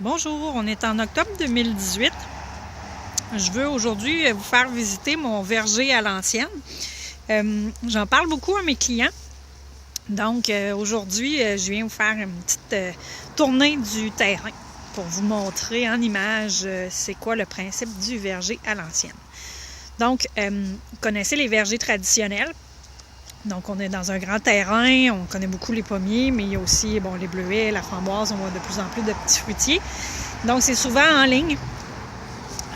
Bonjour, on est en octobre 2018. Je veux aujourd'hui vous faire visiter mon verger à l'ancienne. J'en parle beaucoup à mes clients. Donc aujourd'hui, je viens vous faire une petite tournée du terrain pour vous montrer en image c'est quoi le principe du verger à l'ancienne. Donc, vous connaissez les vergers traditionnels. Donc, on est dans un grand terrain, on connaît beaucoup les pommiers, mais il y a aussi les bleuets, la framboise, on voit de plus en plus de petits fruitiers. Donc, c'est souvent en ligne.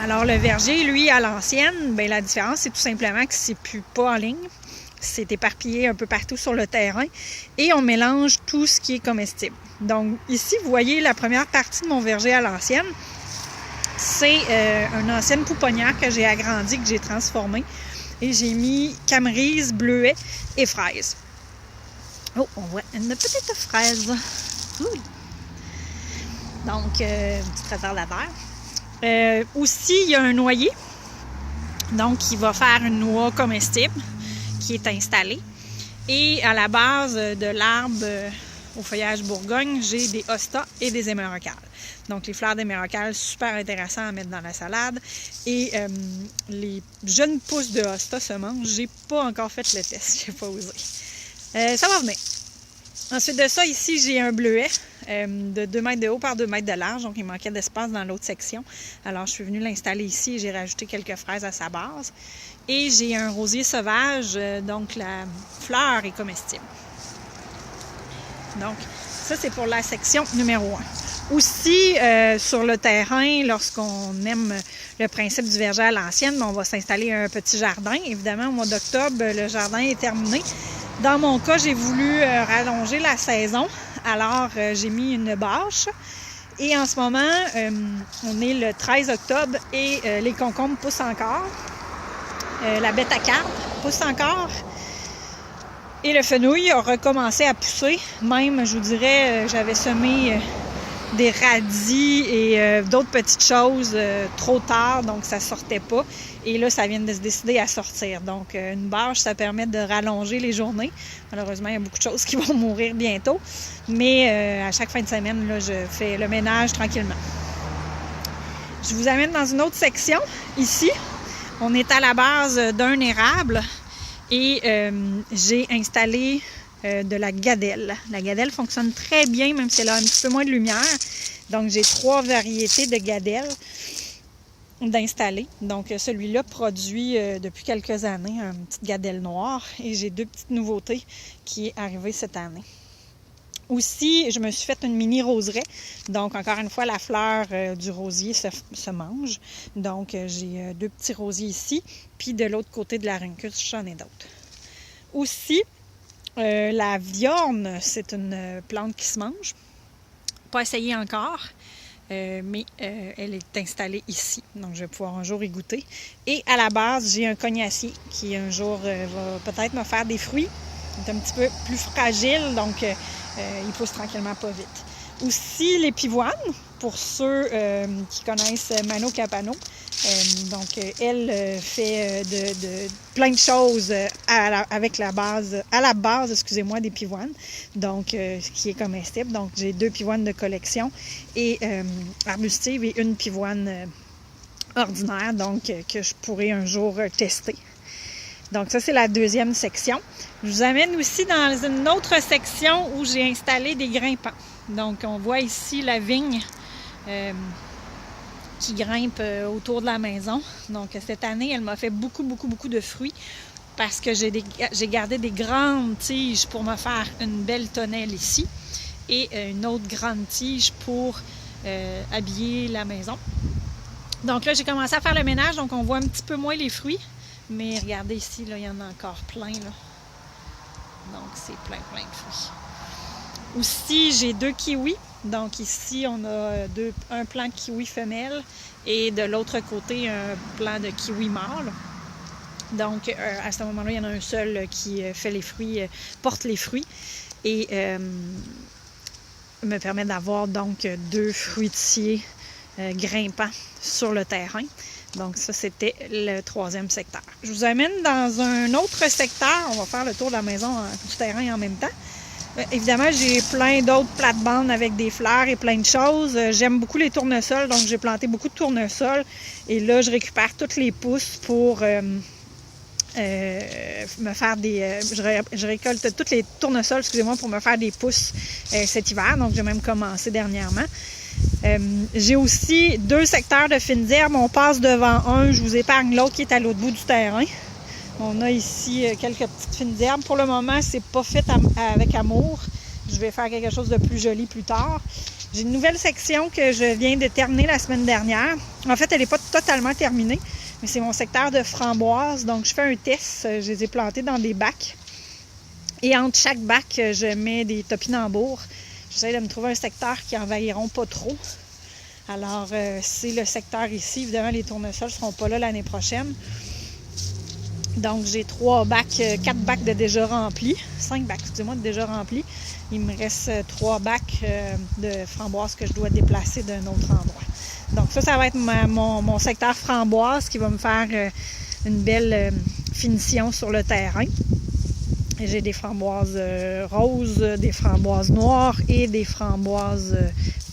Alors, le verger, lui, à l'ancienne, la différence, c'est tout simplement que c'est plus pas en ligne. C'est éparpillé un peu partout sur le terrain et on mélange tout ce qui est comestible. Donc, ici, vous voyez la première partie de mon verger à l'ancienne. C'est une ancienne pouponnière que j'ai agrandie, que j'ai transformée. Et j'ai mis camerise, bleuet et fraises. Oh, on voit une petite fraise. Donc, une petite réserve. Aussi, il y a un noyer. Donc, qui va faire une noix comestible qui est installée. Et à la base de l'arbre au feuillage bourgogne, j'ai des hostas et des hémérocalles. Donc, les fleurs d'hémérocalles, super intéressant à mettre dans la salade. Et les jeunes pousses de hosta se mangent. J'ai pas encore fait le test, j'ai pas osé. Ça va venir. Ensuite de ça, ici, j'ai un bleuet de 2 mètres de haut par 2 mètres de large. Donc, il manquait d'espace dans l'autre section. Alors, je suis venue l'installer ici et j'ai rajouté quelques fraises à sa base. Et j'ai un rosier sauvage, donc la fleur est comestible. Donc, ça, c'est pour la section numéro 1. Aussi, sur le terrain, lorsqu'on aime le principe du verger à l'ancienne, on va s'installer un petit jardin. Évidemment, au mois d'octobre, le jardin est terminé. Dans mon cas, j'ai voulu rallonger la saison. Alors, j'ai mis une bâche. Et en ce moment, on est le 13 octobre et les concombres poussent encore. La bête à carpe pousse encore. Et le fenouil a recommencé à pousser. Même, je vous dirais, j'avais semé des radis et d'autres petites choses trop tard, donc ça sortait pas. Et là, ça vient de se décider à sortir. Donc, une bâche, ça permet de rallonger les journées. Malheureusement, il y a beaucoup de choses qui vont mourir bientôt. Mais à chaque fin de semaine, là, je fais le ménage tranquillement. Je vous amène dans une autre section. Ici, on est à la base d'un érable. Et j'ai installé de la gadelle. La gadelle fonctionne très bien, même si elle a un petit peu moins de lumière. Donc, j'ai 3 variétés de gadelle d'installer. Donc, celui-là produit depuis quelques années une petite gadelle noire. Et j'ai 2 petites nouveautés qui est arrivée cette année. Aussi, je me suis fait une mini roseraie. Donc, encore une fois, la fleur du rosier se mange. Donc, j'ai 2 petits rosiers ici. Puis, de l'autre côté de la runcus, j'en ai d'autres. Aussi, la viorne, c'est une plante qui se mange. Pas essayé encore, mais elle est installée ici. Donc, je vais pouvoir un jour y goûter. Et à la base, j'ai un cognacier qui, un jour, va peut-être me faire des fruits. Il est un petit peu plus fragile, donc il pousse tranquillement pas vite. Aussi, les pivoines, pour ceux qui connaissent Mano Capano. Donc, elle fait de plein de choses à la base, excusez-moi, des pivoines. Donc, qui est comestible. Donc, j'ai 2 pivoines de collection et arbustive et une pivoine ordinaire, donc que je pourrais un jour tester. Donc, ça, c'est la 2e section. Je vous amène aussi dans une autre section où j'ai installé des grimpants. Donc, on voit ici la vigne qui grimpe autour de la maison. Donc, cette année, elle m'a fait beaucoup de fruits parce que j'ai gardé des grandes tiges pour me faire une belle tonnelle ici et une autre grande tige pour habiller la maison. Donc là, j'ai commencé à faire le ménage, donc on voit un petit peu moins les fruits. Mais regardez ici, là, il y en a encore plein. Là. Donc, c'est plein de fruits. Aussi, j'ai 2 kiwis. Donc, ici, on a un plant kiwi femelle et de l'autre côté, un plant de kiwi mâle. Donc, à ce moment-là, il y en a un seul qui fait les fruits, porte les fruits et me permet d'avoir donc 2 fruitiers grimpants sur le terrain. Donc, ça, c'était le 3e secteur. Je vous amène dans un autre secteur. On va faire le tour de la maison du terrain en même temps. Évidemment, j'ai plein d'autres plates-bandes avec des fleurs et plein de choses. J'aime beaucoup les tournesols, donc j'ai planté beaucoup de tournesols. Et là, je récupère toutes les pousses pour me faire des... je récolte toutes les tournesols, excusez-moi, pour me faire des pousses cet hiver. Donc, j'ai même commencé dernièrement. J'ai aussi 2 secteurs de fines herbes. On passe devant un, je vous épargne l'autre qui est à l'autre bout du terrain. On a ici quelques petites fines herbes. Pour le moment, c'est pas fait avec amour. Je vais faire quelque chose de plus joli plus tard. J'ai une nouvelle section que je viens de terminer la semaine dernière. En fait, elle n'est pas totalement terminée, mais c'est mon secteur de framboises. Donc, je fais un test. Je les ai plantées dans des bacs. Et entre chaque bac, je mets des topinambours. J'essaie de me trouver un secteur qui envahiront pas trop. Alors, c'est le secteur ici. Évidemment, les tournesols ne seront pas là l'année prochaine. Donc, j'ai 4 bacs de déjà remplis. 5 bacs, excusez-moi, de déjà remplis. Il me reste 3 bacs de framboises que je dois déplacer d'un autre endroit. Donc, ça va être mon secteur framboise qui va me faire une belle finition sur le terrain. J'ai des framboises roses, des framboises noires et des framboises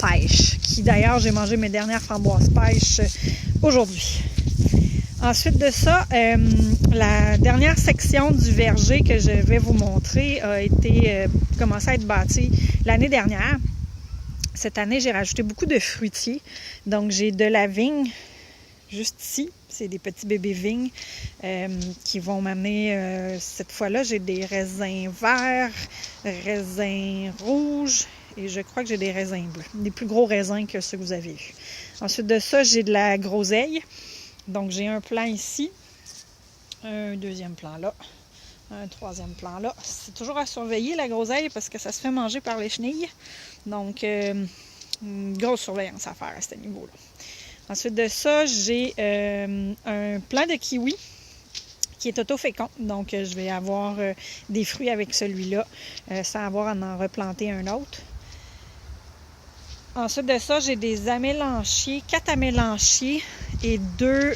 pêche. Qui d'ailleurs, j'ai mangé mes dernières framboises pêche aujourd'hui. Ensuite de ça, la dernière section du verger que je vais vous montrer a été commencé à être bâtie l'année dernière. Cette année, j'ai rajouté beaucoup de fruitiers. Donc, j'ai de la vigne juste ici. C'est des petits bébés vignes qui vont m'amener, cette fois-là, j'ai des raisins verts, raisins rouges et je crois que j'ai des raisins bleus. Des plus gros raisins que ceux que vous avez vus. Ensuite de ça, j'ai de la groseille. Donc, j'ai un plant ici, un deuxième plant là, un troisième plant là. C'est toujours à surveiller la groseille parce que ça se fait manger par les chenilles. Donc, une grosse surveillance à faire à ce niveau-là. Ensuite de ça, j'ai un plant de kiwi qui est auto-fécond. Donc, je vais avoir des fruits avec celui-là sans avoir à en replanter un autre. Ensuite de ça, j'ai des amélanchiers, 4 amélanchiers et 2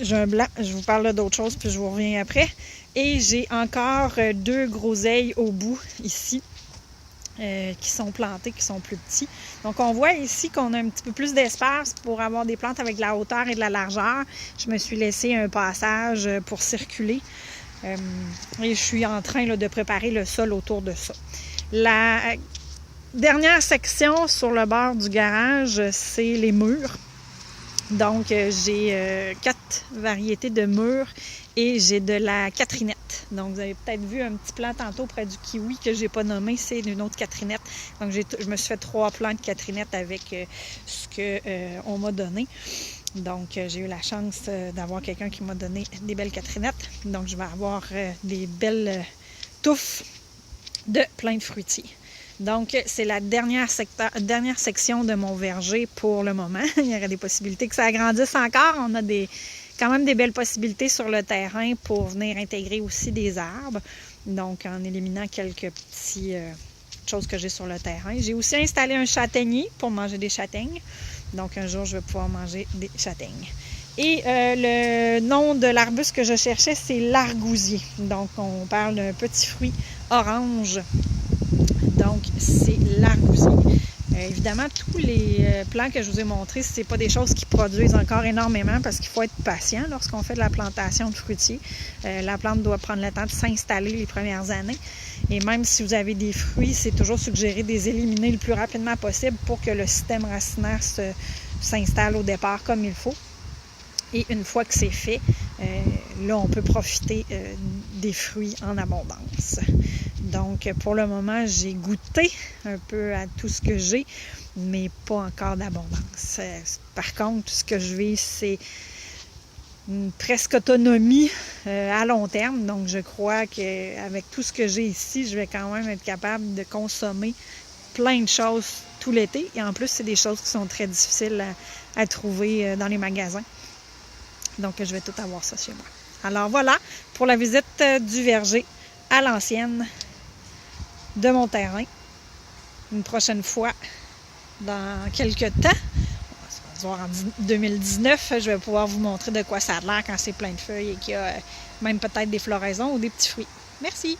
j'ai un blanc, je vous parle d'autre chose puis je vous reviens après. Et j'ai encore 2 groseilles au bout ici qui sont plantés, qui sont plus petits. Donc, on voit ici qu'on a un petit peu plus d'espace pour avoir des plantes avec de la hauteur et de la largeur. Je me suis laissé un passage pour circuler. Et je suis en train là, de préparer le sol autour de ça. La dernière section sur le bord du garage, c'est les murs. Donc, j'ai 4 variétés de murs et j'ai de la catrinette. Donc, vous avez peut-être vu un petit plant tantôt près du kiwi que je n'ai pas nommé, c'est une autre catrinette. Donc, je me suis fait 3 plants de catrinette avec ce qu'on m'a donné. Donc, j'ai eu la chance d'avoir quelqu'un qui m'a donné des belles catrinettes. Donc, je vais avoir des belles touffes de plein de fruitiers. Donc, c'est la dernière section de mon verger pour le moment. Il y aurait des possibilités que ça agrandisse encore. On a quand même des belles possibilités sur le terrain pour venir intégrer aussi des arbres. Donc, en éliminant quelques petites choses que j'ai sur le terrain. J'ai aussi installé un châtaignier pour manger des châtaignes. Donc, un jour, je vais pouvoir manger des châtaignes. Et le nom de l'arbuste que je cherchais, c'est l'argousier. Donc, on parle d'un petit fruit orange. Donc, c'est l'argousier. Évidemment, tous les plants que je vous ai montrés, ce n'est pas des choses qui produisent encore énormément parce qu'il faut être patient lorsqu'on fait de la plantation de fruitiers. La plante doit prendre le temps de s'installer les premières années. Et même si vous avez des fruits, c'est toujours suggéré de les éliminer le plus rapidement possible pour que le système racinaire s'installe au départ comme il faut. Et une fois que c'est fait, là, on peut profiter des fruits en abondance. Donc, pour le moment, j'ai goûté un peu à tout ce que j'ai, mais pas encore d'abondance. Par contre, ce que je vis, c'est une presque autonomie à long terme. Donc, je crois qu'avec tout ce que j'ai ici, je vais quand même être capable de consommer plein de choses tout l'été. Et en plus, c'est des choses qui sont très difficiles à trouver dans les magasins. Donc, je vais tout avoir ça chez moi. Alors, voilà pour la visite du verger à l'ancienne de mon terrain. Une prochaine fois, dans quelques temps, on va se faire voir en 2019, je vais pouvoir vous montrer de quoi ça a l'air quand c'est plein de feuilles et qu'il y a même peut-être des floraisons ou des petits fruits. Merci!